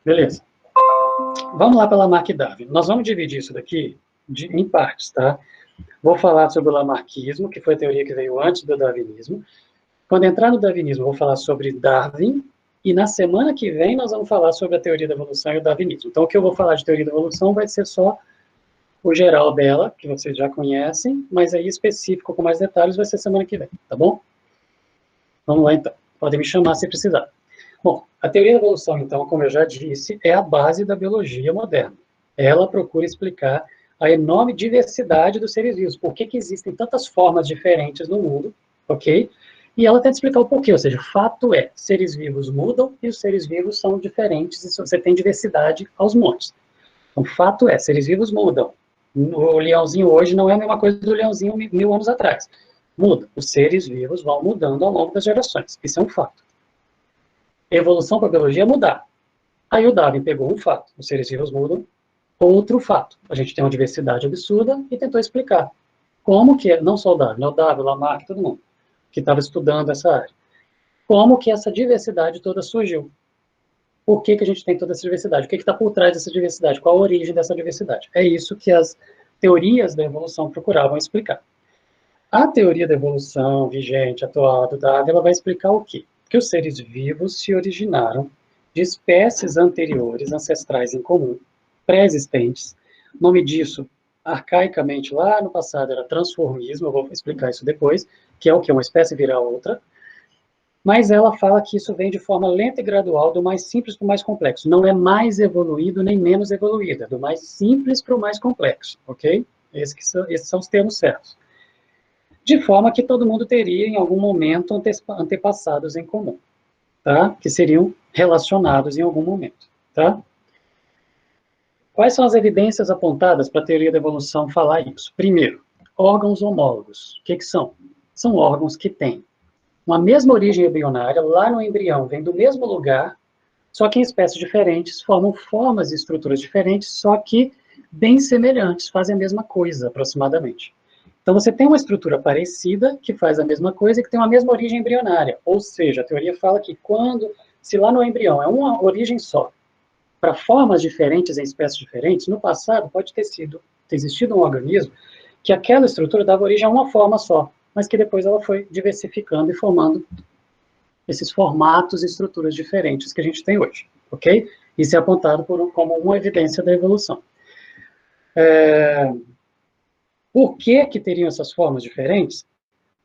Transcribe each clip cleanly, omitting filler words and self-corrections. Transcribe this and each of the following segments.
Beleza. Vamos lá para Lamarck e Darwin. Nós vamos dividir isso daqui em partes, tá? Vou falar sobre o lamarckismo, que foi a teoria que veio antes do darwinismo. Quando entrar no darwinismo, vou falar sobre Darwin, e na semana que vem nós vamos falar sobre a teoria da evolução e o darwinismo. Então, o que eu vou falar de teoria da evolução vai ser só o geral dela, que vocês já conhecem, mas aí específico com mais detalhes vai ser semana que vem, tá bom? Vamos lá, então. Podem me chamar se precisar. Bom, a teoria da evolução, então, como eu já disse, é a base da biologia moderna. Ela procura explicar a enorme diversidade dos seres vivos, por que existem tantas formas diferentes no mundo, ok? E ela tenta explicar o porquê, ou seja, o fato é, seres vivos mudam e os seres vivos são diferentes, e você tem diversidade aos montes. Então, o fato é, seres vivos mudam. O leãozinho hoje não é a mesma coisa do leãozinho 1000 anos atrás. Muda. Os seres vivos vão mudando ao longo das gerações. Isso é um fato. Evolução para a biologia é mudar. Aí o Darwin pegou um fato, os seres vivos mudam, outro fato. A gente tem uma diversidade absurda e tentou explicar como que, não só o Darwin, o Lamarck, todo mundo que estava estudando essa área, como que essa diversidade toda surgiu. Por que a gente tem toda essa diversidade? O que está por trás dessa diversidade? Qual a origem dessa diversidade? É isso que as teorias da evolução procuravam explicar. A teoria da evolução vigente, atual, do Darwin, ela vai explicar o quê? Que os seres vivos se originaram de espécies anteriores, ancestrais em comum, pré-existentes. O nome disso, arcaicamente, lá no passado, era transformismo, eu vou explicar isso depois, que é o que? Uma espécie vira outra. Mas ela fala que isso vem de forma lenta e gradual, do mais simples para o mais complexo. Não é mais evoluído nem menos evoluído, é do mais simples para o mais complexo, ok? Esses são os termos certos. De forma que todo mundo teria, em algum momento, antepassados em comum, tá? Que seriam relacionados em algum momento, tá? Quais são as evidências apontadas para a teoria da evolução falar isso? Primeiro, órgãos homólogos. O que são? São órgãos que têm uma mesma origem embrionária, lá no embrião, vem do mesmo lugar, só que em espécies diferentes, formam formas e estruturas diferentes, só que bem semelhantes, fazem a mesma coisa, aproximadamente. Então, você tem uma estrutura parecida, que faz a mesma coisa e que tem uma mesma origem embrionária. Ou seja, a teoria fala que se lá no embrião é uma origem só, para formas diferentes em espécies diferentes, no passado pode ter existido um organismo que aquela estrutura dava origem a uma forma só, mas que depois ela foi diversificando e formando esses formatos e estruturas diferentes que a gente tem hoje, ok? Isso é apontado como uma evidência da evolução. Por que teriam essas formas diferentes?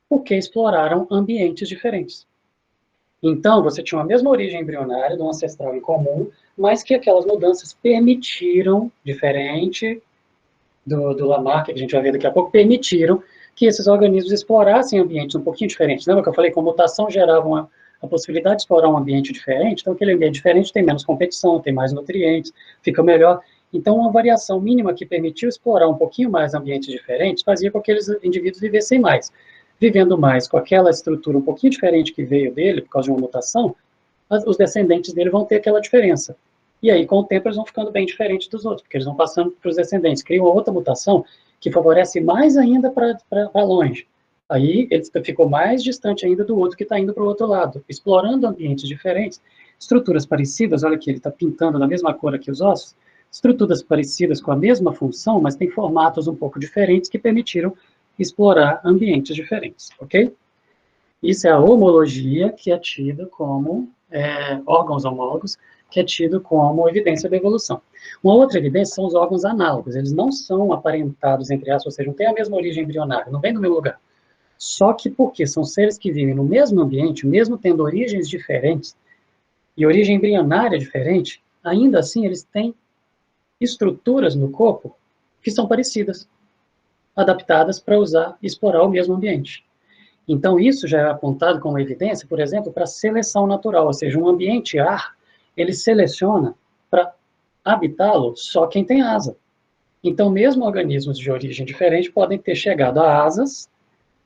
Porque exploraram ambientes diferentes. Então, você tinha a mesma origem embrionária, de um ancestral em comum, mas que aquelas mudanças permitiram, diferente do Lamarck, que a gente vai ver daqui a pouco, permitiram que esses organismos explorassem ambientes um pouquinho diferentes. Lembra que eu falei que a mutação gerava a possibilidade de explorar um ambiente diferente? Então, aquele ambiente diferente tem menos competição, tem mais nutrientes, fica melhor. Então, uma variação mínima que permitiu explorar um pouquinho mais ambientes diferentes fazia com que aqueles indivíduos vivessem mais. Vivendo mais com aquela estrutura um pouquinho diferente que veio dele, por causa de uma mutação, os descendentes dele vão ter aquela diferença. E aí, com o tempo, eles vão ficando bem diferentes dos outros, porque eles vão passando para os descendentes, criam outra mutação que favorece mais ainda para longe. Aí, ele ficou mais distante ainda do outro que está indo para o outro lado, explorando ambientes diferentes, estruturas parecidas, olha aqui, ele está pintando da mesma cor aqui os ossos, estruturas parecidas com a mesma função, mas tem formatos um pouco diferentes que permitiram explorar ambientes diferentes, ok? Isso é a homologia, que é tida como órgãos homólogos, que é tido como evidência da evolução. Uma outra evidência são os órgãos análogos. Eles não são aparentados, entre aspas, ou seja, não têm a mesma origem embrionária, não vem do mesmo lugar. Só que porque são seres que vivem no mesmo ambiente, mesmo tendo origens diferentes, e origem embrionária diferente, ainda assim eles têm estruturas no corpo que são parecidas, adaptadas para usar e explorar o mesmo ambiente. Então, isso já é apontado como evidência, por exemplo, para seleção natural, ou seja, um ambiente ar, ele seleciona para habitá-lo só quem tem asa. Então, mesmo organismos de origem diferente podem ter chegado a asas,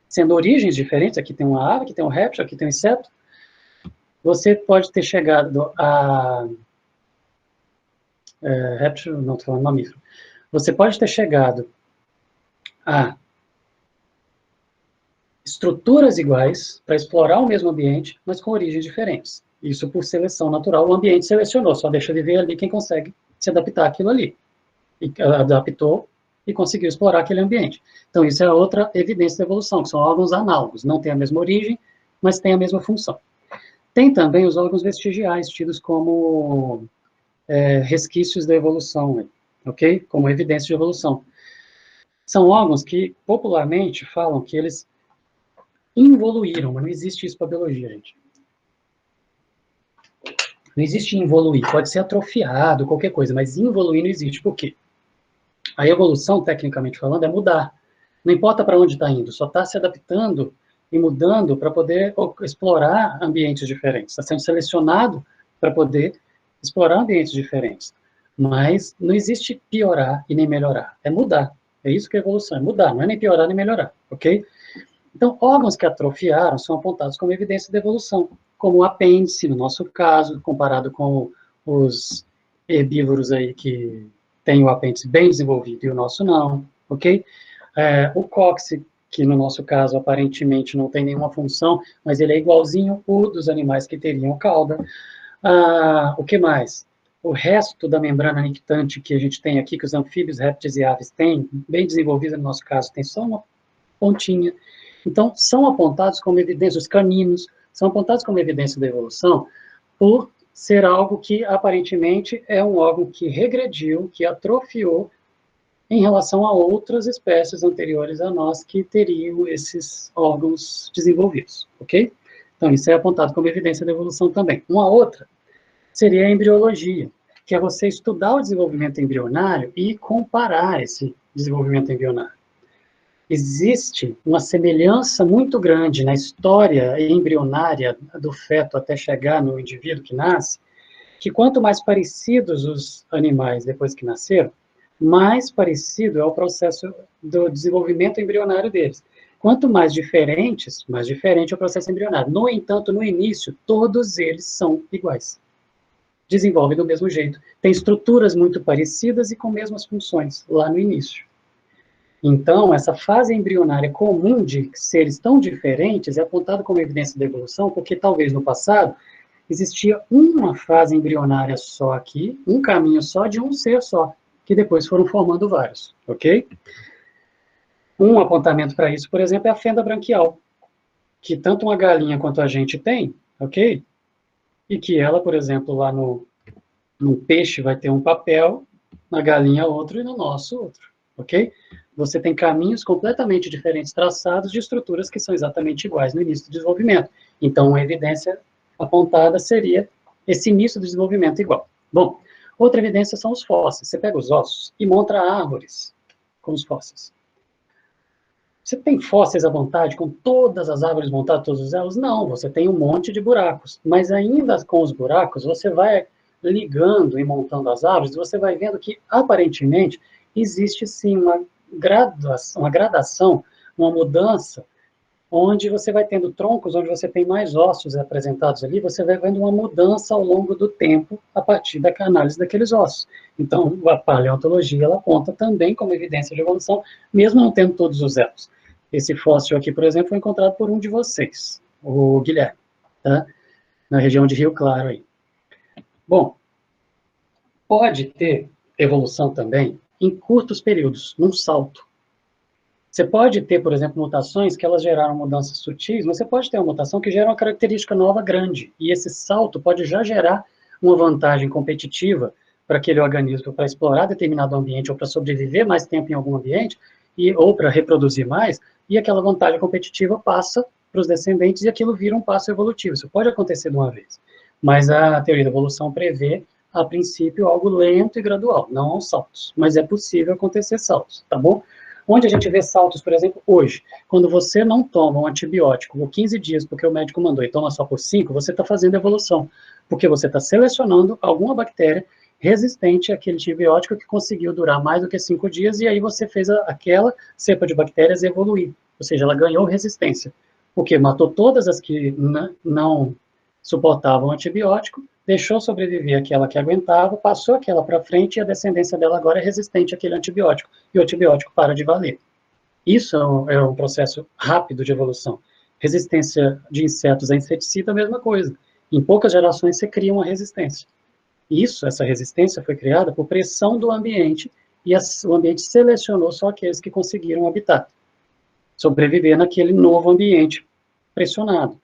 sendo origens diferentes, aqui tem uma ave, aqui tem um réptil, aqui tem um inseto, você pode ter chegado a... réptil, não estou falando mamífero. Você pode ter chegado a estruturas iguais para explorar o mesmo ambiente, mas com origens diferentes. Isso por seleção natural, o ambiente selecionou, só deixa viver ali quem consegue se adaptar àquilo ali. E adaptou e conseguiu explorar aquele ambiente. Então, isso é outra evidência da evolução, que são órgãos análogos, não têm a mesma origem, mas têm a mesma função. Tem também os órgãos vestigiais, tidos como resquícios da evolução, ok? Como evidência de evolução. São órgãos que, popularmente, falam que eles involuíram, mas não existe isso para a biologia, gente. Não existe involuir, pode ser atrofiado, qualquer coisa, mas involuir não existe. Por quê? A evolução, tecnicamente falando, é mudar. Não importa para onde está indo, só está se adaptando e mudando para poder explorar ambientes diferentes. Está sendo selecionado para poder explorar ambientes diferentes. Mas não existe piorar e nem melhorar. É mudar. É isso que é evolução, é mudar, não é nem piorar nem melhorar, ok? Então, órgãos que atrofiaram são apontados como evidência de evolução, como o apêndice, no nosso caso, comparado com os herbívoros aí que têm o apêndice bem desenvolvido e o nosso não, ok? O cóccix, que no nosso caso aparentemente não tem nenhuma função, mas ele é igualzinho o dos animais que teriam cauda. O que mais? O resto da membrana nictante que a gente tem aqui, que os anfíbios, répteis e aves têm, bem desenvolvida no nosso caso, tem só uma pontinha. Então, são apontados como evidência, os caninos, são apontados como evidência da evolução por ser algo que, aparentemente, é um órgão que regrediu, que atrofiou em relação a outras espécies anteriores a nós que teriam esses órgãos desenvolvidos, ok? Então, isso é apontado como evidência da evolução também. Uma outra seria a embriologia, que é você estudar o desenvolvimento embrionário e comparar esse desenvolvimento embrionário. Existe uma semelhança muito grande na história embrionária do feto até chegar no indivíduo que nasce, que quanto mais parecidos os animais depois que nasceram, mais parecido é o processo do desenvolvimento embrionário deles. Quanto mais diferentes, mais diferente é o processo embrionário. No entanto, no início, todos eles são iguais. Desenvolvem do mesmo jeito. Tem estruturas muito parecidas e com mesmas funções lá no início. Então, essa fase embrionária comum de seres tão diferentes é apontada como evidência da evolução, porque talvez no passado existia uma fase embrionária só aqui, um caminho só de um ser só, que depois foram formando vários, ok? Um apontamento para isso, por exemplo, é a fenda branquial, que tanto uma galinha quanto a gente tem, ok? E que ela, por exemplo, lá no peixe vai ter um papel, na galinha outro e no nosso outro, ok? Você tem caminhos completamente diferentes traçados de estruturas que são exatamente iguais no início do desenvolvimento. Então, uma evidência apontada seria esse início do desenvolvimento igual. Bom, outra evidência são os fósseis. Você pega os ossos e monta árvores com os fósseis. Você tem fósseis à vontade, com todas as árvores montadas, todos os elos? Não, você tem um monte de buracos. Mas ainda com os buracos, você vai ligando e montando as árvores, você vai vendo que, aparentemente, existe sim uma gradação, uma mudança, onde você vai tendo troncos, onde você tem mais ossos apresentados ali, você vai vendo uma mudança ao longo do tempo a partir da análise daqueles ossos. Então, a paleontologia, ela aponta também como evidência de evolução, mesmo não tendo todos os elos. Esse fóssil aqui, por exemplo, foi encontrado por um de vocês, o Guilherme, tá? Na região de Rio Claro aí. Bom, pode ter evolução também em curtos períodos, num salto. Você pode ter, por exemplo, mutações que elas geraram mudanças sutis, mas você pode ter uma mutação que gera uma característica nova grande, e esse salto pode já gerar uma vantagem competitiva para aquele organismo, para explorar determinado ambiente, ou para sobreviver mais tempo em algum ambiente, ou para reproduzir mais, e aquela vantagem competitiva passa para os descendentes, e aquilo vira um passo evolutivo. Isso pode acontecer de uma vez. Mas a teoria da evolução prevê, a princípio, algo lento e gradual, não aos saltos. Mas é possível acontecer saltos, tá bom? Onde a gente vê saltos, por exemplo, hoje, quando você não toma um antibiótico por 15 dias, porque o médico mandou, e toma só por 5, você está fazendo evolução, porque você está selecionando alguma bactéria resistente àquele antibiótico que conseguiu durar mais do que 5 dias, e aí você fez aquela cepa de bactérias evoluir, ou seja, ela ganhou resistência, porque matou todas as que não suportavam o antibiótico, deixou sobreviver aquela que aguentava, passou aquela para frente e a descendência dela agora é resistente àquele antibiótico, e o antibiótico para de valer. Isso é um processo rápido de evolução. Resistência de insetos a inseticida, a mesma coisa. Em poucas gerações você cria uma resistência. Essa resistência foi criada por pressão do ambiente, e o ambiente selecionou só aqueles que conseguiram habitar, sobreviver naquele novo ambiente pressionado.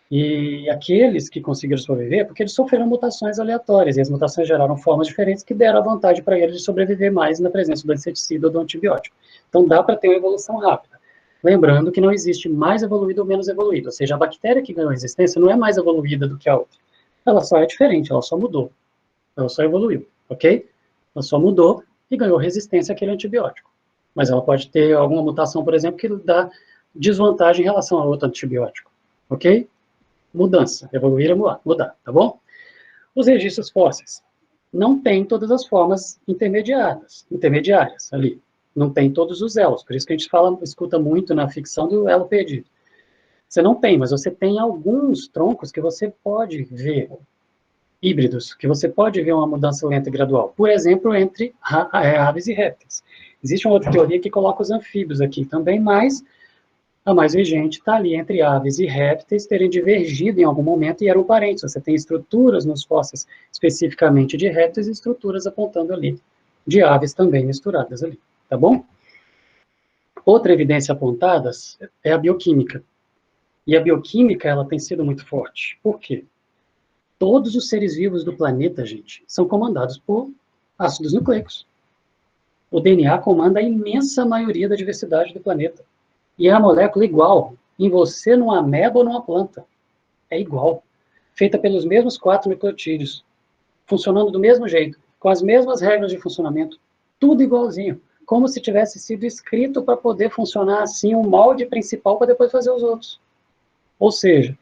E aqueles que conseguiram sobreviver, porque eles sofreram mutações aleatórias, e as mutações geraram formas diferentes que deram a vantagem para eles de sobreviver mais na presença do inseticida ou do antibiótico. Então dá para ter uma evolução rápida. Lembrando que não existe mais evoluído ou menos evoluído, ou seja, a bactéria que ganhou resistência não é mais evoluída do que a outra. Ela só é diferente, ela só mudou. Ela só evoluiu, ok? Ela só mudou e ganhou resistência àquele antibiótico. Mas ela pode ter alguma mutação, por exemplo, que dá desvantagem em relação a outro antibiótico, ok? Mudança, evoluir é mudar, tá bom? Os registros fósseis não tem todas as formas intermediárias ali. Não tem todos os elos, por isso que a gente escuta muito na ficção do elo perdido. Você não tem, mas você tem alguns troncos que você pode ver, híbridos, que você pode ver uma mudança lenta e gradual. Por exemplo, entre aves e répteis. Existe uma outra teoria que coloca os anfíbios aqui também, mas a mais vigente está ali entre aves e répteis terem divergido em algum momento e eram parentes. Você tem estruturas nos fósseis especificamente de répteis e estruturas apontando ali de aves também misturadas ali, tá bom? Outra evidência apontada é a bioquímica. E a bioquímica, ela tem sido muito forte. Por quê? Todos os seres vivos do planeta, gente, são comandados por ácidos nucleicos. O DNA comanda a imensa maioria da diversidade do planeta. E é a molécula igual em você, numa ameba ou numa planta. É igual. Feita pelos mesmos 4 nucleotídeos. Funcionando do mesmo jeito. Com as mesmas regras de funcionamento. Tudo igualzinho. Como se tivesse sido escrito para poder funcionar assim, um molde principal para depois fazer os outros. Ou seja,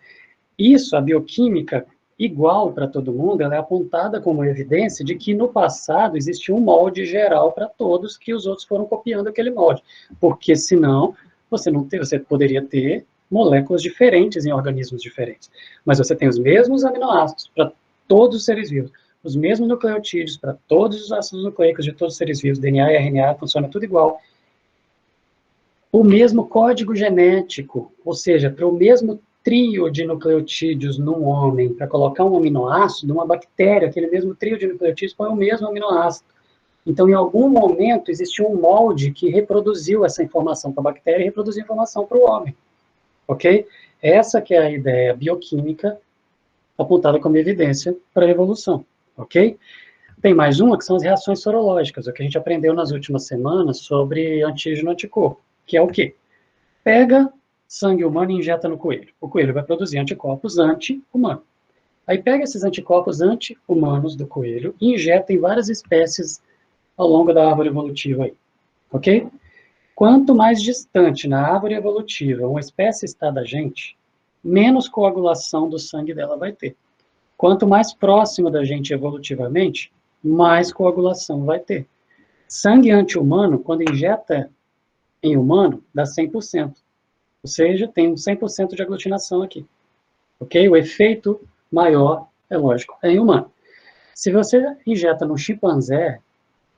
isso, a bioquímica, igual para todo mundo, ela é apontada como evidência de que no passado existia um molde geral para todos, que os outros foram copiando aquele molde. Porque senão você poderia ter moléculas diferentes em organismos diferentes. Mas você tem os mesmos aminoácidos para todos os seres vivos, os mesmos nucleotídeos para todos os ácidos nucleicos de todos os seres vivos, DNA e RNA, funciona tudo igual. O mesmo código genético, ou seja, para o mesmo trio de nucleotídeos num homem, para colocar um aminoácido, uma bactéria, aquele mesmo trio de nucleotídeos põe o mesmo aminoácido. Então, em algum momento, existiu um molde que reproduziu essa informação para a bactéria e reproduziu a informação para o homem. Ok? Essa que é a ideia bioquímica apontada como evidência para a evolução. Ok? Tem mais uma, que são as reações sorológicas, o que a gente aprendeu nas últimas semanas sobre antígeno-anticorpo, que é o quê? Pega sangue humano e injeta no coelho. O coelho vai produzir anticorpos anti-humano. Aí pega esses anticorpos anti-humanos do coelho e injeta em várias espécies ao longo da árvore evolutiva aí, ok? Quanto mais distante na árvore evolutiva uma espécie está da gente, menos coagulação do sangue dela vai ter. Quanto mais próximo da gente evolutivamente, mais coagulação vai ter. Sangue anti-humano, quando injeta em humano, dá 100%. Ou seja, tem um 100% de aglutinação aqui. Ok? O efeito maior, é lógico, é em humano. Se você injeta no chimpanzé,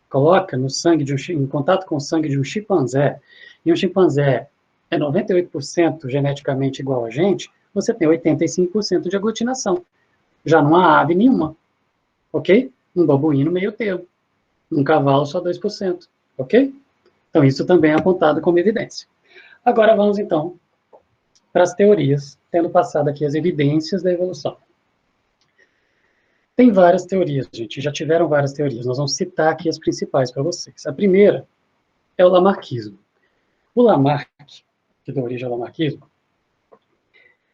coloca no sangue em contato com o sangue de um chimpanzé, e um chimpanzé é 98% geneticamente igual a gente, você tem 85% de aglutinação. Já não há ave nenhuma. Ok? Um babuíno meio termo. Um cavalo só 2%. Ok? Então isso também é apontado como evidência. Agora vamos então para as teorias, tendo passado aqui as evidências da evolução. Tem várias teorias, gente, já tiveram várias teorias. Nós vamos citar aqui as principais para vocês. A primeira é o lamarquismo. O Lamarck, que dá origem ao lamarquismo,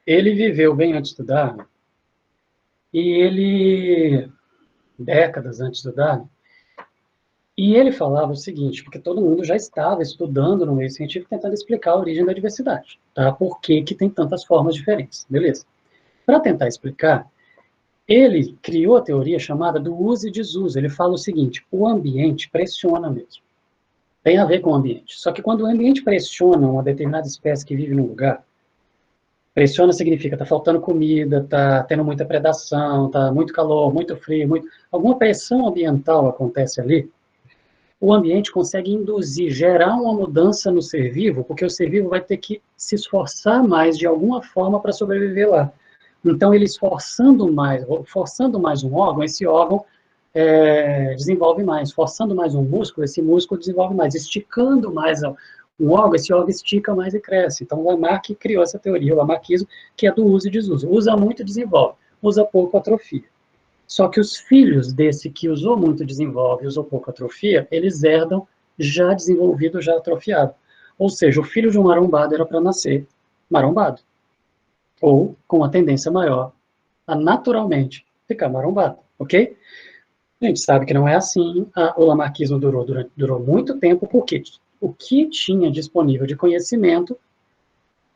ele viveu bem antes do Darwin, e ele, décadas antes do Darwin, e ele falava o seguinte, porque todo mundo já estava estudando no meio científico tentando explicar a origem da diversidade, tá? Por que tem tantas formas diferentes, beleza? Para tentar explicar, ele criou a teoria chamada do uso e desuso. Ele fala o seguinte, o ambiente pressiona mesmo. Tem a ver com o ambiente. Só que quando o ambiente pressiona uma determinada espécie que vive num lugar, pressiona significa tá faltando comida, tá tendo muita predação, tá muito calor, muito frio, alguma pressão ambiental acontece ali, o ambiente consegue induzir, gerar uma mudança no ser vivo, porque o ser vivo vai ter que se esforçar mais de alguma forma para sobreviver lá. Então, eles forçando mais um órgão, esse órgão desenvolve mais. Forçando mais um músculo, esse músculo desenvolve mais. Esticando mais um órgão, esse órgão estica mais e cresce. Então, o Lamarck criou essa teoria, o Lamarckismo, que é do uso e desuso. Usa muito, desenvolve. Usa pouco, atrofia. Só que os filhos desse que usou muito, desenvolve, usou pouco, atrofia, eles herdam já desenvolvido, já atrofiado. Ou seja, o filho de um marombado era para nascer marombado. Ou com uma tendência maior a naturalmente ficar marombado, ok? A gente sabe que não é assim. O lamarquismo durou muito tempo, porque o que tinha disponível de conhecimento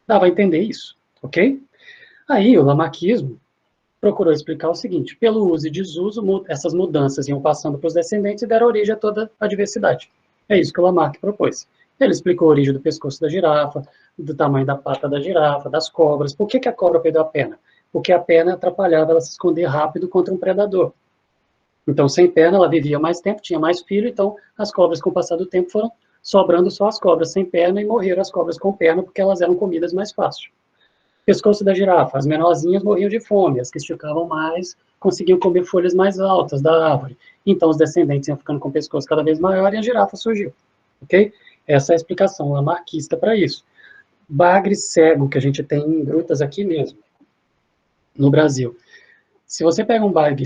dava a entender isso, ok? Aí o lamarquismo procurou explicar o seguinte: pelo uso e desuso, essas mudanças iam passando para os descendentes e deram origem a toda a diversidade. É isso que o Lamarck propôs. Ele explicou a origem do pescoço da girafa, do tamanho da pata da girafa, das cobras. Por que a cobra perdeu a perna? Porque a perna atrapalhava ela se esconder rápido contra um predador. Então, sem perna, ela vivia mais tempo, tinha mais filho, então as cobras, com o passar do tempo, foram sobrando só as cobras sem perna e morreram as cobras com perna, porque elas eram comidas mais fácil. Pescoço da girafa, as menorzinhas morriam de fome, as que esticavam mais conseguiam comer folhas mais altas da árvore. Então, os descendentes iam ficando com o pescoço cada vez maior e a girafa surgiu. Ok? Essa é a explicação lamarquista para isso. Bagre cego, que a gente tem em grutas aqui mesmo, no Brasil. Se você pega um bagre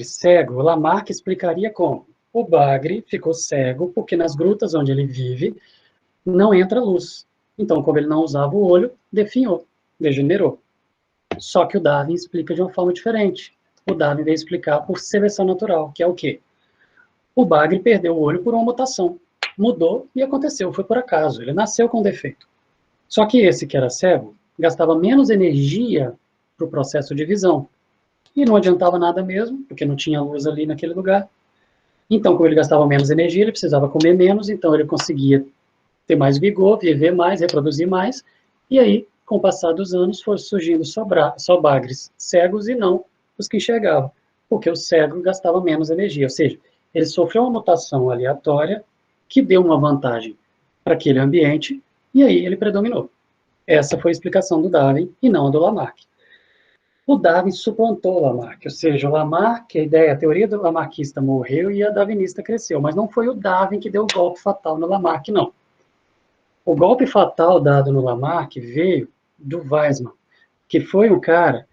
cego, Lamarck explicaria como. O bagre ficou cego porque nas grutas onde ele vive não entra luz. Então, como ele não usava o olho, definhou, degenerou. Só que o Darwin explica de uma forma diferente. O Darwin veio explicar por seleção natural, que é o quê? O bagre perdeu o olho por uma mutação. Mudou e aconteceu, foi por acaso. Ele nasceu com defeito. Só que esse que era cego gastava menos energia para o processo de visão. E não adiantava nada mesmo, porque não tinha luz ali naquele lugar. Então, como ele gastava menos energia, ele precisava comer menos, então ele conseguia ter mais vigor, viver mais, reproduzir mais. E aí, com o passar dos anos, foi surgindo só bagres cegos e não os que enxergavam, porque o cego gastava menos energia. Ou seja, ele sofreu uma mutação aleatória que deu uma vantagem para aquele ambiente e aí ele predominou. Essa foi a explicação do Darwin e não a do Lamarck. O Darwin suplantou o Lamarck, ou seja, o Lamarck, a teoria do lamarquista morreu e a darwinista cresceu, mas não foi o Darwin que deu o golpe fatal no Lamarck, não. O golpe fatal dado no Lamarck veio do Weismann, que foi um cara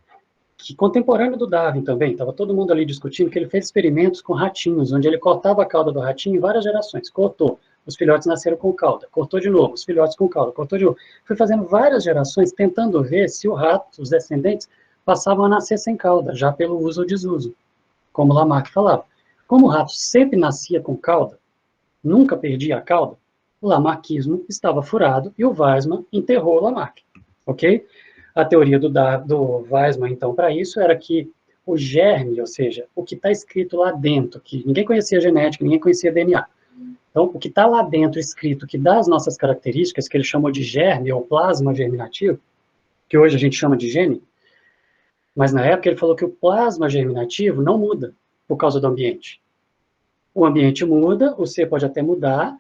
que, contemporâneo do Darwin também, estava todo mundo ali discutindo, que ele fez experimentos com ratinhos, onde ele cortava a cauda do ratinho em várias gerações, cortou, os filhotes nasceram com cauda, cortou de novo, os filhotes com cauda, cortou de novo. Foi fazendo várias gerações, tentando ver se o rato, os descendentes, passavam a nascer sem cauda, já pelo uso ou desuso, como Lamarck falava. Como o rato sempre nascia com cauda, nunca perdia a cauda, o lamarckismo estava furado e o Weismann enterrou o Lamarck, ok? A teoria do Weismann, então, para isso, era que o germe, ou seja, o que está escrito lá dentro, que ninguém conhecia genética, ninguém conhecia DNA. Então, o que está lá dentro escrito, que dá as nossas características, que ele chamou de germe ou plasma germinativo, que hoje a gente chama de gene, mas na época ele falou que o plasma germinativo não muda por causa do ambiente. O ambiente muda, o ser pode até mudar,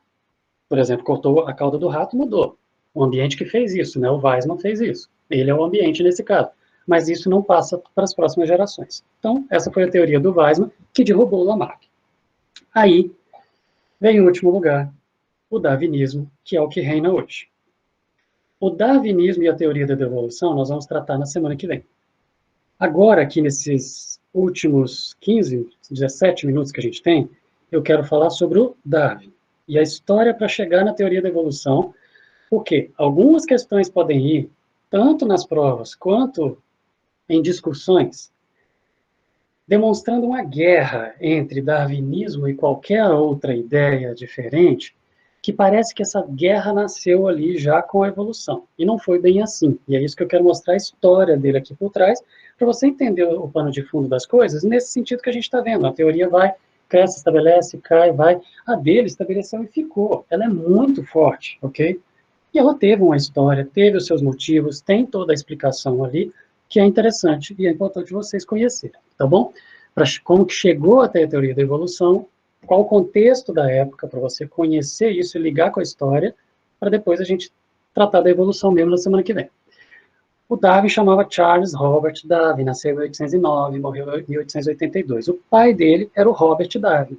por exemplo, cortou a cauda do rato, mudou. O ambiente que fez isso, né? O Weismann fez isso. Ele é o ambiente nesse caso. Mas isso não passa para as próximas gerações. Então, essa foi a teoria do Weismann, que derrubou o Lamarck. Aí, vem em último lugar, o darwinismo, que é o que reina hoje. O darwinismo e a teoria da evolução nós vamos tratar na semana que vem. Agora, aqui nesses últimos 15, 17 minutos que a gente tem, eu quero falar sobre o Darwin e a história para chegar na teoria da evolução, porque algumas questões podem ir tanto nas provas quanto em discussões, demonstrando uma guerra entre darwinismo e qualquer outra ideia diferente, que parece que essa guerra nasceu ali já com a evolução. E não foi bem assim. E é isso que eu quero mostrar a história dele aqui por trás, para você entender o pano de fundo das coisas, nesse sentido que a gente está vendo. A teoria vai, cresce, estabelece, cai, vai. A dele estabeleceu e ficou. Ela é muito forte, ok? E ela teve uma história, teve os seus motivos, tem toda a explicação ali, que é interessante e é importante vocês conhecerem, tá bom? Para como que chegou até a teoria da evolução, qual o contexto da época, para você conhecer isso e ligar com a história, para depois a gente tratar da evolução mesmo na semana que vem. O Darwin chamava Charles Robert Darwin, nasceu em 1809, morreu em 1882. O pai dele era o Robert Darwin.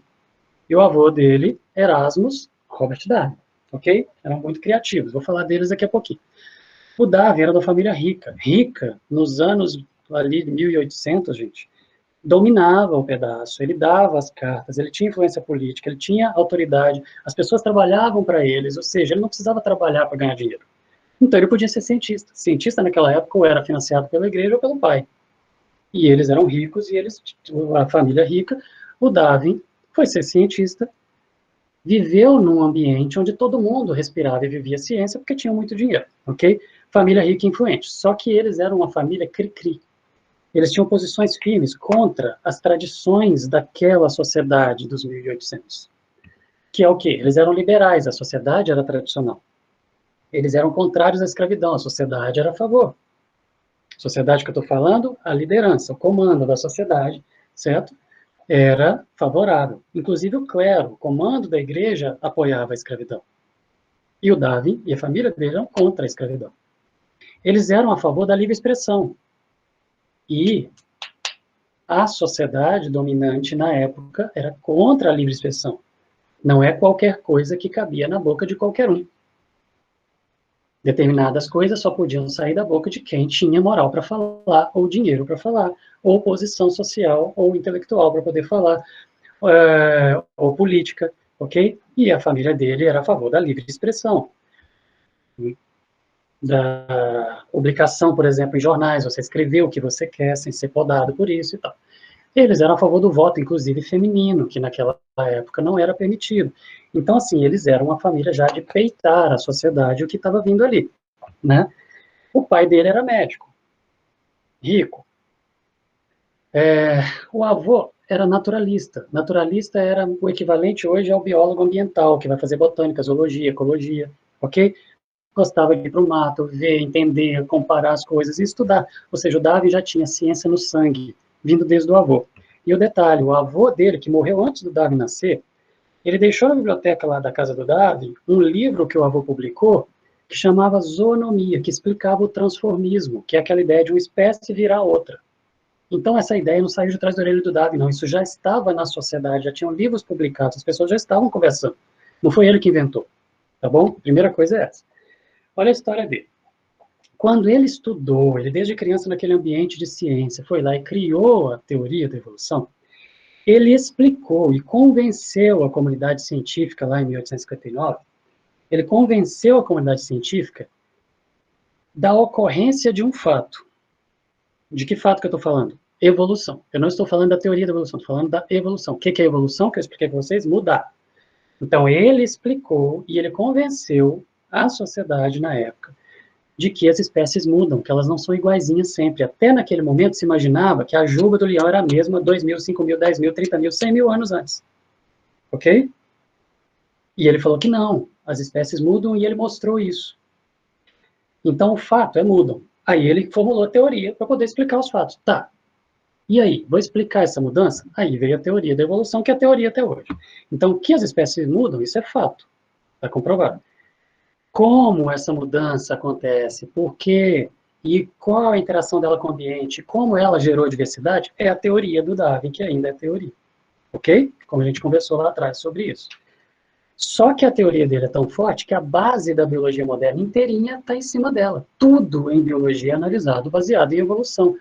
E o avô dele, Erasmus Robert Darwin. Ok? Eram muito criativos. Vou falar deles daqui a pouquinho. O Darwin era da família rica. Rica, nos anos ali de 1800, gente, dominava o pedaço. Ele dava as cartas, ele tinha influência política, ele tinha autoridade. As pessoas trabalhavam para eles, ou seja, ele não precisava trabalhar para ganhar dinheiro. Então ele podia ser cientista. Cientista naquela época ou era financiado pela igreja ou pelo pai. E eles eram ricos e eles, a família rica, o Darwin foi ser cientista, viveu num ambiente onde todo mundo respirava e vivia ciência porque tinha muito dinheiro, ok? Família rica e influente. Só que eles eram uma família cri-cri. Eles tinham posições firmes contra as tradições daquela sociedade dos 1800. Que é o quê? Eles eram liberais, a sociedade era tradicional. Eles eram contrários à escravidão, a sociedade era a favor. Sociedade que eu estou falando, a liderança, o comando da sociedade, certo? Era favorável. Inclusive o clero, o comando da igreja, apoiava a escravidão. E o Darwin e a família dele eram contra a escravidão. Eles eram a favor da livre expressão. E a sociedade dominante na época era contra a livre expressão. Não é qualquer coisa que cabia na boca de qualquer um. Determinadas coisas só podiam sair da boca de quem tinha moral para falar, ou dinheiro para falar, ou posição social ou intelectual para poder falar, ou política, ok? E a família dele era a favor da livre expressão. Da publicação, por exemplo, em jornais, você escrever o que você quer sem ser podado por isso e tal. Eles eram a favor do voto, inclusive feminino, que naquela época não era permitido. Então, assim, eles eram uma família já de peitar a sociedade, o que estava vindo ali, né? O pai dele era médico, rico. O avô era naturalista. Naturalista era o equivalente hoje ao biólogo ambiental, que vai fazer botânica, zoologia, ecologia, ok? Gostava de ir para o mato, ver, entender, comparar as coisas e estudar. Ou seja, o Darwin já tinha ciência no sangue, vindo desde o avô. E o detalhe, o avô dele, que morreu antes do Darwin nascer, ele deixou na biblioteca lá da casa do Darwin um livro que o avô publicou que chamava Zoonomia, que explicava o transformismo, que é aquela ideia de uma espécie virar outra. Então, essa ideia não saiu de trás da orelha do Darwin, não. Isso já estava na sociedade, já tinham livros publicados, as pessoas já estavam conversando. Não foi ele que inventou, tá bom? Primeira coisa é essa. Olha a história dele. Quando ele estudou, ele desde criança naquele ambiente de ciência, foi lá e criou a teoria da evolução, ele explicou e convenceu a comunidade científica lá em 1859, ele convenceu a comunidade científica da ocorrência de um fato. De que fato que eu estou falando? Evolução. Eu não estou falando da teoria da evolução, estou falando da evolução. O que é evolução? Que eu expliquei para vocês? Mudar. Então, ele explicou e ele convenceu a sociedade na época de que as espécies mudam, que elas não são iguaizinhas sempre. Até naquele momento se imaginava que a juba do leão era a mesma 2.000, 5.000, 10.000, 30.000, 100.000 anos antes. Ok? E ele falou que não, as espécies mudam e ele mostrou isso. Então, o fato é mudam. Aí ele formulou a teoria para poder explicar os fatos. Tá. E aí, vou explicar essa mudança? Aí veio a teoria da evolução, que é a teoria até hoje. Então, que as espécies mudam, isso é fato. Está comprovado. Como essa mudança acontece, por quê, e qual a interação dela com o ambiente, como ela gerou diversidade, é a teoria do Darwin, que ainda é teoria. Ok? Como a gente conversou lá atrás sobre isso. Só que a teoria dele é tão forte que a base da biologia moderna inteirinha está em cima dela. Tudo em biologia é analisado baseado em evolução.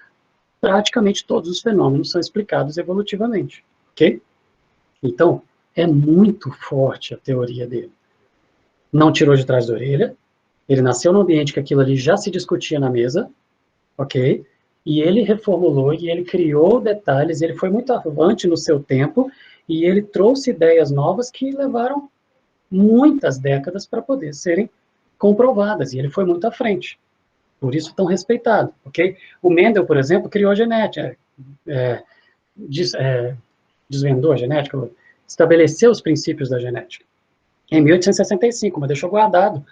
Praticamente todos os fenômenos são explicados evolutivamente. Ok? Então, é muito forte a teoria dele. Não tirou de trás da orelha, ele nasceu num ambiente que aquilo ali já se discutia na mesa, ok? E ele reformulou e ele criou detalhes, ele foi muito avante no seu tempo e ele trouxe ideias novas que levaram muitas décadas para poder serem comprovadas, e ele foi muito à frente. Por isso tão respeitado, ok? O Mendel, por exemplo, criou a genética, desvendou a genética, estabeleceu os princípios da genética. Em 1865, mas deixou guardado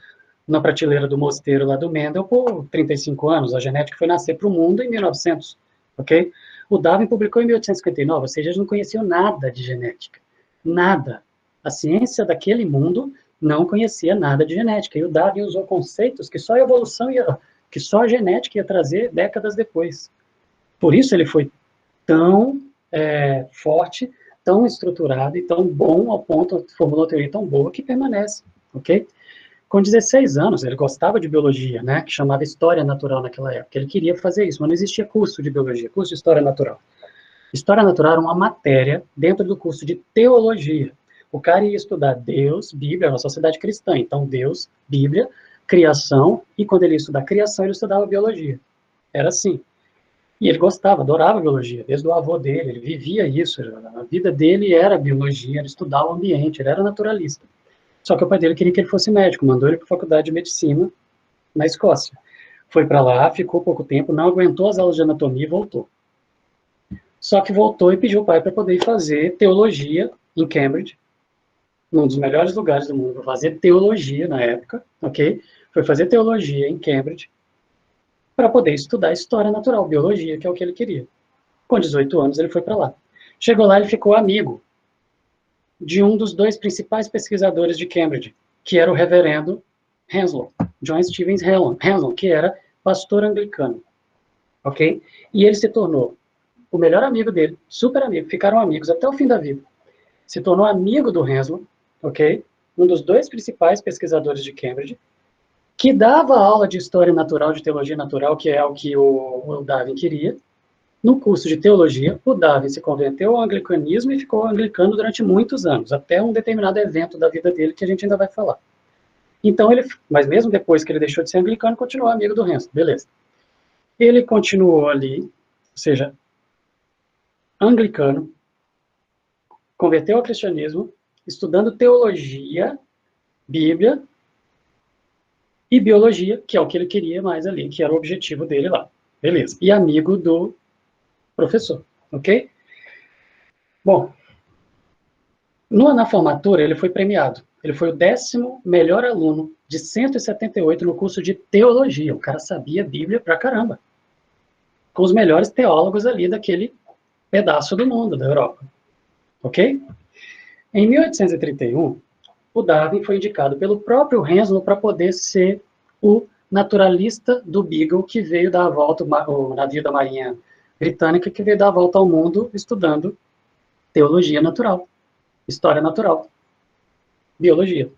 na prateleira do mosteiro lá do Mendel por 35 anos. A genética foi nascer para o mundo em 1900, ok? O Darwin publicou em 1859, ou seja, eles não conheciam nada de genética. Nada. A ciência daquele mundo não conhecia nada de genética. E o Darwin usou conceitos que só a evolução ia que só a genética ia trazer décadas depois. Por isso ele foi tão forte, tão estruturado e tão bom ao ponto, formulou uma teoria tão boa que permanece, ok? Com 16 anos, ele gostava de biologia, né, que chamava História Natural naquela época. Ele queria fazer isso, mas não existia curso de biologia, curso de História Natural. História Natural era uma matéria dentro do curso de Teologia. O cara ia estudar Deus, Bíblia, era uma sociedade cristã, então Deus, Bíblia, criação, e quando ele ia estudar criação, ele estudava biologia. Era assim. E ele gostava, adorava biologia, desde o avô dele, ele vivia isso, a vida dele era biologia, era estudar o ambiente, ele era naturalista. Só que o pai dele queria que ele fosse médico, mandou ele para a faculdade de medicina na Escócia. Foi para lá, ficou pouco tempo, não aguentou as aulas de anatomia e voltou. Só que voltou e pediu o pai para poder fazer teologia em Cambridge, num dos melhores lugares do mundo para fazer teologia na época, ok? Foi fazer teologia em Cambridge para poder estudar história natural, biologia, que é o que ele queria. Com 18 anos ele foi para lá. Chegou lá, ele ficou amigo de um dos dois principais pesquisadores de Cambridge, que era o reverendo Henslow, John Stevens Henslow, que era pastor anglicano, ok? E ele se tornou o melhor amigo dele, super amigo, ficaram amigos até o fim da vida. Se tornou amigo do Henslow, ok? Um dos dois principais pesquisadores de Cambridge, que dava aula de história natural, de teologia natural, que é o que o Darwin queria. No curso de teologia, o Darwin se converteu ao anglicanismo e ficou anglicano durante muitos anos, até um determinado evento da vida dele que a gente ainda vai falar. Então ele, mas mesmo depois que ele deixou de ser anglicano, continuou amigo do Henslow, beleza. Ele continuou ali, ou seja, anglicano, converteu ao cristianismo, estudando teologia, Bíblia e biologia, que é o que ele queria mais ali, que era o objetivo dele lá. Beleza. E amigo do professor, ok? Bom, na formatura ele foi premiado. Ele foi o 10º melhor aluno de 178 no curso de teologia. O cara sabia Bíblia pra caramba. Com os melhores teólogos ali daquele pedaço do mundo, da Europa. Ok? Em 1831, o Darwin foi indicado pelo próprio Henslow para poder ser o naturalista do Beagle que veio dar a volta, o navio da Marinha Britânica, que veio dar a volta ao mundo estudando teologia natural, história natural, biologia,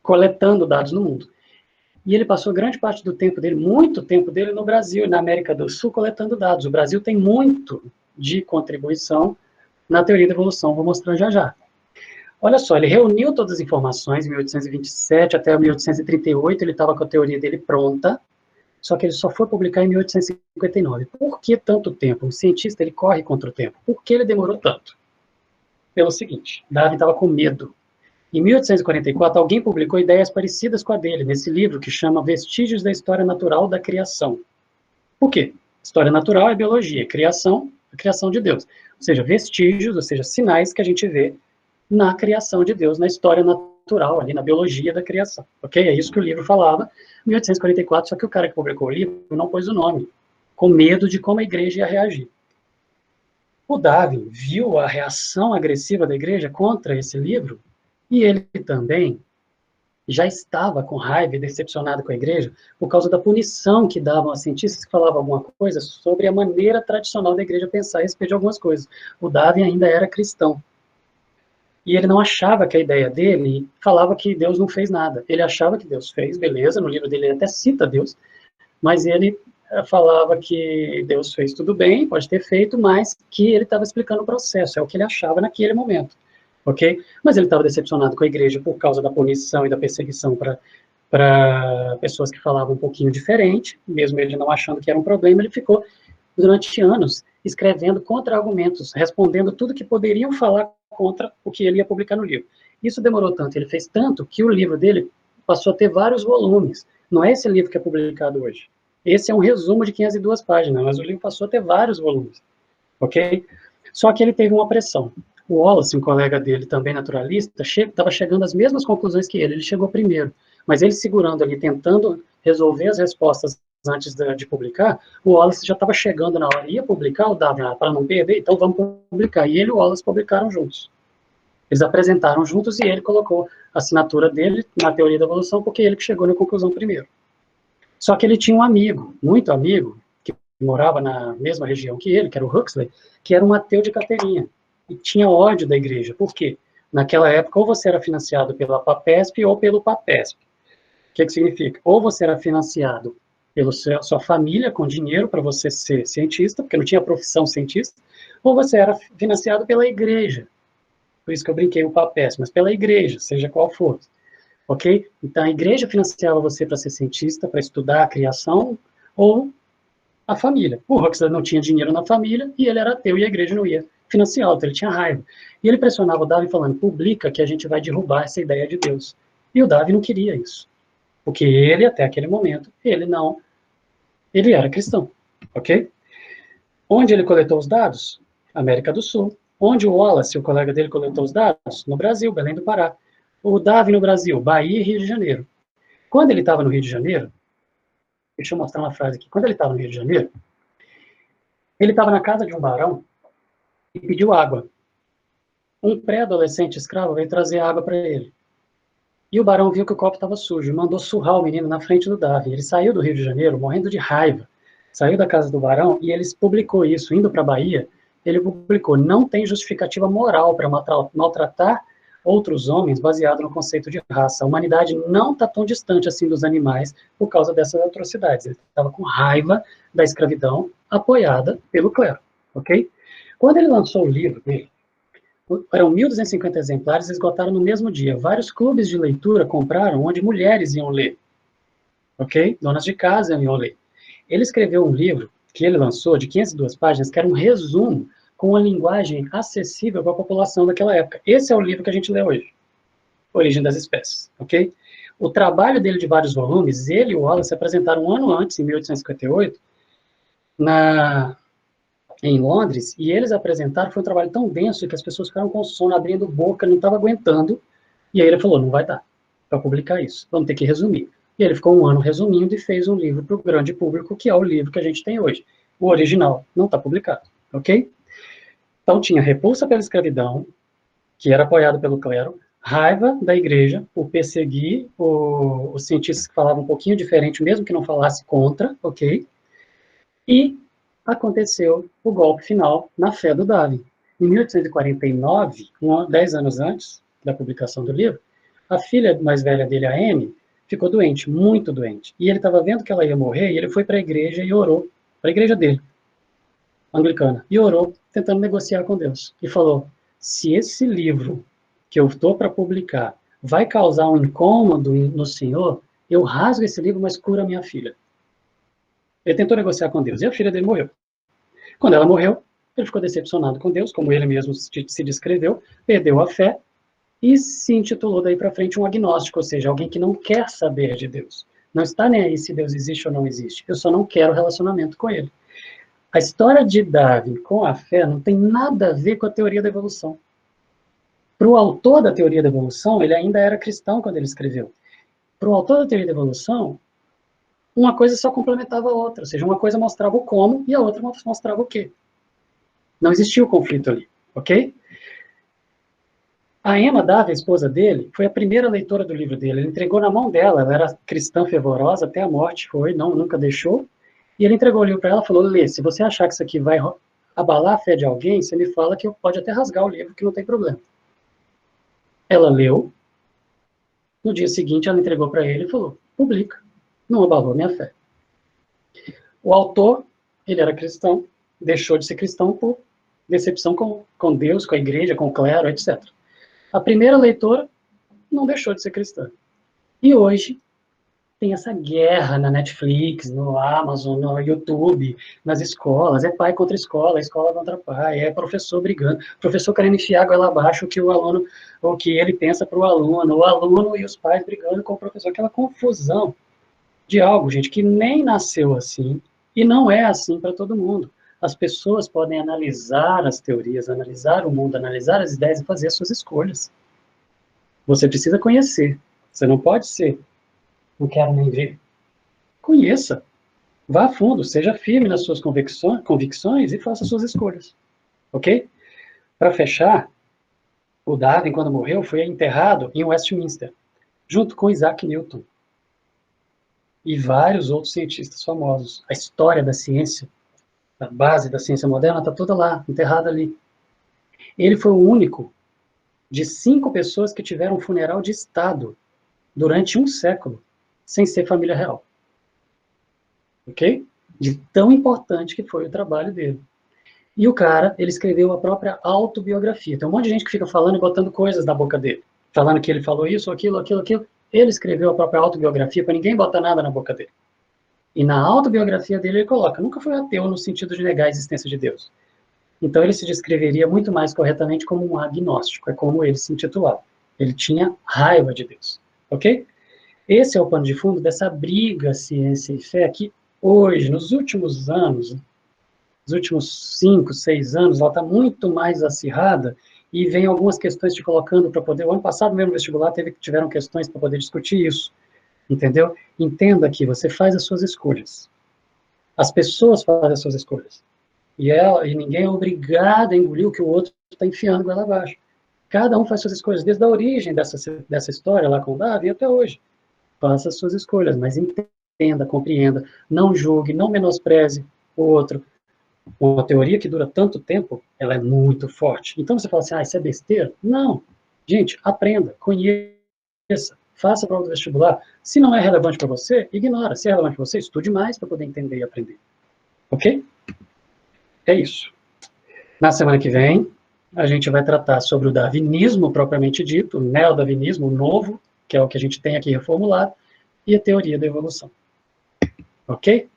coletando dados no mundo. E ele passou grande parte do tempo dele, muito tempo dele, no Brasil e na América do Sul, coletando dados. O Brasil tem muito de contribuição na teoria da evolução, vou mostrar já já. Olha só, ele reuniu todas as informações em 1827 até 1838, ele estava com a teoria dele pronta, só que ele só foi publicar em 1859. Por que tanto tempo? Um cientista, ele corre contra o tempo. Por que ele demorou tanto? Pelo seguinte, Darwin estava com medo. Em 1844, alguém publicou ideias parecidas com a dele, nesse livro que chama Vestígios da História Natural da Criação. Por quê? História natural é biologia, criação, a criação de Deus. Ou seja, vestígios, ou seja, sinais que a gente vê na criação de Deus, na história natural, ali na biologia da criação, ok? É isso que o livro falava, em 1844, só que o cara que publicou o livro não pôs o nome, com medo de como a igreja ia reagir. O Darwin viu a reação agressiva da igreja contra esse livro, e ele também já estava com raiva e decepcionado com a igreja por causa da punição que davam a cientistas que falavam alguma coisa sobre a maneira tradicional da igreja pensar a respeito de algumas coisas. O Darwin ainda era cristão. E ele não achava que a ideia dele falava que Deus não fez nada. Ele achava que Deus fez, beleza, no livro dele ele até cita Deus, mas ele falava que Deus fez tudo bem, pode ter feito, mas que ele estava explicando o processo, é o que ele achava naquele momento, ok? Mas ele estava decepcionado com a igreja por causa da punição e da perseguição para pessoas que falavam um pouquinho diferente, mesmo ele não achando que era um problema, ele ficou durante anos escrevendo contra-argumentos, respondendo tudo que poderiam falar contra o que ele ia publicar no livro. Isso demorou tanto, ele fez tanto, que o livro dele passou a ter vários volumes. Não é esse livro que é publicado hoje. Esse é um resumo de 502 páginas, mas o livro passou a ter vários volumes, ok? Só que ele teve uma pressão. O Wallace, um colega dele, também naturalista, estava chegando às mesmas conclusões que ele chegou primeiro, mas ele segurando ali, tentando resolver as respostas antes de publicar, o Wallace já estava chegando na hora, ia publicar o Darwin para não perder, então vamos publicar. E ele e o Wallace publicaram juntos. Eles apresentaram juntos e ele colocou a assinatura dele na teoria da evolução, porque ele que chegou na conclusão primeiro. Só que ele tinha um amigo, muito amigo, que morava na mesma região que ele, que era o Huxley, que era um ateu de carteirinha, e tinha ódio da igreja. Por quê? Naquela época, ou você era financiado pela PAPESP ou pelo PAPESP. O que significa? Ou você era financiado pela sua família com dinheiro para você ser cientista, porque não tinha profissão cientista, ou você era financiado pela igreja. Por isso que eu brinquei o PAPESP, mas pela igreja, seja qual for. Ok? Então, a igreja financiava você para ser cientista, para estudar a criação, ou a família. O Huxley não tinha dinheiro na família e ele era ateu e a igreja não ia financiá-lo, então ele tinha raiva. E ele pressionava o Darwin falando, publica que a gente vai derrubar essa ideia de Deus. E o Darwin não queria isso. Porque ele, até aquele momento, ele era cristão. Ok? Onde ele coletou os dados? América do Sul. Onde o Wallace, o colega dele, coletou os dados? No Brasil, Belém do Pará. O Darwin no Brasil, Bahia e Rio de Janeiro. Quando ele estava no Rio de Janeiro, deixa eu mostrar uma frase aqui. Quando ele estava no Rio de Janeiro, ele estava na casa de um barão e pediu água. Um pré-adolescente escravo veio trazer água para ele. E o barão viu que o copo estava sujo e mandou surrar o menino na frente do Darwin. Ele saiu do Rio de Janeiro morrendo de raiva. Saiu da casa do barão e ele publicou isso. Indo para a Bahia, ele publicou: não tem justificativa moral para maltratar outros homens baseado no conceito de raça. A humanidade não está tão distante assim dos animais por causa dessas atrocidades. Ele estava com raiva da escravidão apoiada pelo clero. Ok? Quando ele lançou o livro dele, eram 1.250 exemplares, esgotaram no mesmo dia. Vários clubes de leitura compraram, onde mulheres iam ler. Ok? Donas de casa iam ler. Ele escreveu um livro que ele lançou de 502 páginas, que era um resumo com uma linguagem acessível para a população daquela época. Esse é o livro que a gente lê hoje, Origem das Espécies. Ok? O trabalho dele de vários volumes, ele e o Wallace se apresentaram um ano antes, em 1858, em Londres, e eles apresentaram, foi um trabalho tão denso que as pessoas ficaram com sono, abrindo boca, não estava aguentando, e aí ele falou, não vai dar para publicar isso, vamos ter que resumir. E ele ficou um ano resumindo e fez um livro para o grande público, que é o livro que a gente tem hoje. O original não está publicado, ok? Então tinha repulsa pela escravidão, que era apoiado pelo clero, raiva da igreja por perseguir os cientistas que falavam um pouquinho diferente, mesmo que não falasse contra, ok? E aconteceu o golpe final na fé do Darwin. Em 1849, 10 anos antes da publicação do livro, a filha mais velha dele, a Anne, ficou doente, muito doente. E ele estava vendo que ela ia morrer, e ele foi para a igreja e orou, para a igreja dele, anglicana, e orou, tentando negociar com Deus. E falou, se esse livro que eu estou para publicar vai causar um incômodo no Senhor, eu rasgo esse livro, mas cura minha filha. Ele tentou negociar com Deus, e a filha dele morreu. Quando ela morreu, ele ficou decepcionado com Deus, como ele mesmo se descreveu, perdeu a fé e se intitulou daí para frente um agnóstico, ou seja, alguém que não quer saber de Deus. Não está nem aí se Deus existe ou não existe. Eu só não quero relacionamento com ele. A história de Darwin com a fé não tem nada a ver com a teoria da evolução. Para o autor da teoria da evolução, ele ainda era cristão quando ele escreveu. Para o autor da teoria da evolução, uma coisa só complementava a outra, ou seja, uma coisa mostrava o como e a outra mostrava o quê. Não existia o conflito ali, ok? A Emma Davey, a esposa dele, foi a primeira leitora do livro dele. Ele entregou na mão dela, ela era cristã fervorosa até a morte, nunca deixou. E ele entregou o livro para ela e falou, lê, se você achar que isso aqui vai abalar a fé de alguém, você me fala que eu pode até rasgar o livro, que não tem problema. Ela leu, no dia seguinte ela entregou para ele e falou, publica, não abalou minha fé. O autor, ele era cristão, deixou de ser cristão por decepção com Deus, com a igreja, com o clero, etc. A primeira leitora não deixou de ser cristã. E hoje tem essa guerra na Netflix, no Amazon, no YouTube, nas escolas, é pai contra escola contra pai, é professor brigando, professor querendo enfiar a goela abaixo o que o aluno, o que ele pensa para o aluno e os pais brigando com o professor, aquela confusão de algo, gente, que nem nasceu assim e não é assim para todo mundo. As pessoas podem analisar as teorias, analisar o mundo, analisar as ideias e fazer as suas escolhas. Você precisa conhecer. Você não pode ser, não quero nem ver. Conheça. Vá a fundo, seja firme nas suas convicções e faça as suas escolhas. Ok? Para fechar, o Darwin, quando morreu, foi enterrado em Westminster, junto com Isaac Newton. e vários outros cientistas famosos. A história da ciência, a base da ciência moderna, está toda lá, enterrada ali. Ele foi o único de 5 pessoas que tiveram um funeral de Estado durante um século, sem ser família real. Ok? De tão importante que foi o trabalho dele. E o cara, ele escreveu a própria autobiografia. Tem um monte de gente que fica falando e botando coisas na boca dele, falando que ele falou isso, aquilo, aquilo, aquilo. Ele escreveu a própria autobiografia para ninguém botar nada na boca dele. E na autobiografia dele ele coloca, nunca foi ateu no sentido de negar a existência de Deus. Então ele se descreveria muito mais corretamente como um agnóstico, é como ele se intitulava. Ele tinha raiva de Deus, ok? Esse é o pano de fundo dessa briga ciência e fé que hoje, nos últimos anos, nos últimos 5, 6 anos, ela está muito mais acirrada e vem algumas questões te colocando para poder... O ano passado mesmo no vestibular tiveram questões para poder discutir isso, entendeu? Entenda que você faz as suas escolhas. As pessoas fazem as suas escolhas. E ninguém é obrigado a engolir o que o outro está enfiando goela abaixo. Cada um faz suas escolhas, desde a origem dessa história lá com o Davi até hoje. Faça as suas escolhas, mas entenda, compreenda, não julgue, não menospreze o outro. Uma teoria que dura tanto tempo, ela é muito forte. Então você fala assim, isso é besteira? Não. Gente, aprenda, conheça, faça a prova do vestibular. Se não é relevante para você, ignora. Se é relevante para você, estude mais para poder entender e aprender. Ok? É isso. Na semana que vem, a gente vai tratar sobre o darwinismo propriamente dito, o neodarwinismo, o novo, que é o que a gente tem aqui reformulado, e a teoria da evolução. Ok?